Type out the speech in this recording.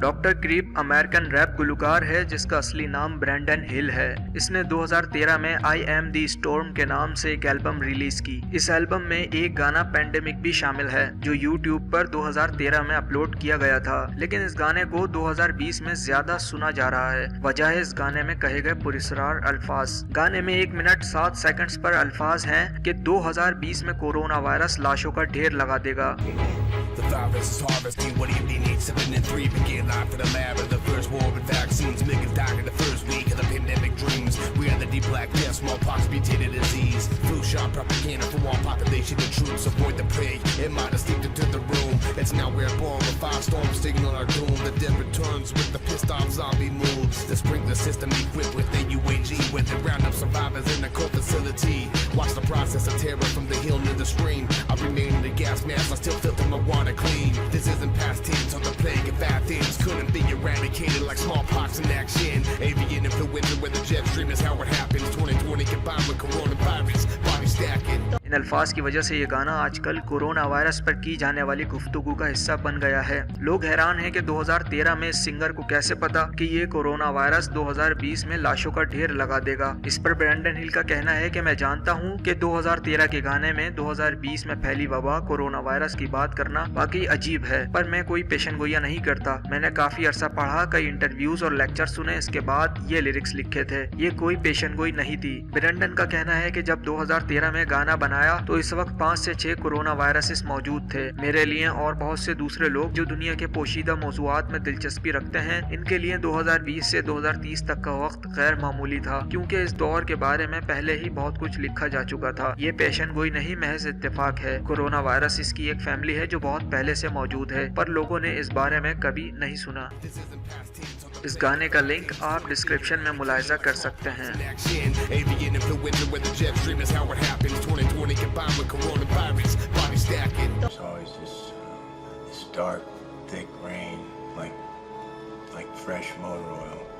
Doctor creep American rap गुलकार है जिसका असली नाम ब्रैंडन हिल है। इसने 2013 में आई एम दी स्टॉर्म के नाम से एक एल्बम रिलीज की। इस एल्बम में एक गाना पेंडेमिक भी शामिल है जो यूट्यूब पर 2013 में अपलोड किया गया था, लेकिन इस गाने को 2020 में ज्यादा सुना जा रहा है। वजह है इस गाने में कहे गए पुरस्कार अल्फाज। गाने में 1 मिनट 7 सेकंड्स पर अल्फाज हैं कि 2020 में कोरोना वायरस लाशों का ढेर लगा देगा। The virus is harvesting what evening needs 7 and 3 begin live for the lab of the first war with vaccines. Millions died in the first week of the pandemic dreams. We are the deep black death, smallpox, mutated disease. Flu shot propaganda for all population and troops. Avoid the plague, it might have slipped into the room. It's now we're born with 5 storms signal our doom. The dead returns with the pissed off zombie moves. The sprinkler system equipped with the UAG, where they round up survivors in the cold facility. Watch the process of terror from the hill to the stream. I remain in the gas mask, I still filter my water clean. This isn't past tense on the plague of bad things couldn't be eradicated like smallpox in action. Avian influenza where the jet stream is how it happens. 2020 combined with coronavirus, body stacking. इन अल्फाज की वजह से ये गाना आजकल corona virus पर की जाने वाली गुफ्तगू का हिस्सा बन गया है। लोग हैरान हैं कि 2013 में इस सिंगर को कैसे पता कि ये कोरोना वायरस 2020 में लाशों का ढेर लगा देगा। इस पर ब्रैंडन हिल का कहना है कि मैं जानता हूँ कि 2013 के गाने में 2020 में फैली वबा कोरोना वायरस की बात करना वाकई अजीब है, पर मैं कोई पेशन गोइया नहीं करता। मैंने काफी अरसा पढ़ा, कई इंटरव्यूज और लेक्चर सुने, इसके बाद ये लिरिक्स लिखे थे। ये कोई पेशन गोई नहीं थी। ब्रैंडन का कहना है कि जब 2013 में गाना बनाया तो इस वक्त 5 से 6 कोरोना वायरसेस मौजूद थे। मेरे लिए और बहुत से दूसरे लोग जो दुनिया के पोशीदा मौज़ूआत में दिलचस्पी रखते हैं, इनके लिए 2020 से 2030 तक का वक्त गैर मामूली था, क्योंकि इस दौर के बारे में पहले ही बहुत कुछ लिखा जा चुका था। ये पेशन गोई नहीं, महज इत्तेफाक है। कोरोना वायरस इसकी एक फैमिली है जो बहुत पहले से मौजूद है, पर लोगों ने इस बारे में कभी नहीं सुना। इस गाने का लिंक आप डिस्क्रिप्शन में मुलाहिजा कर सकते हैं। Avian influenza where the jet stream is how it happens. 2020 combined with coronavirus, body stacking. It's always this dark, thick rain, like fresh motor oil.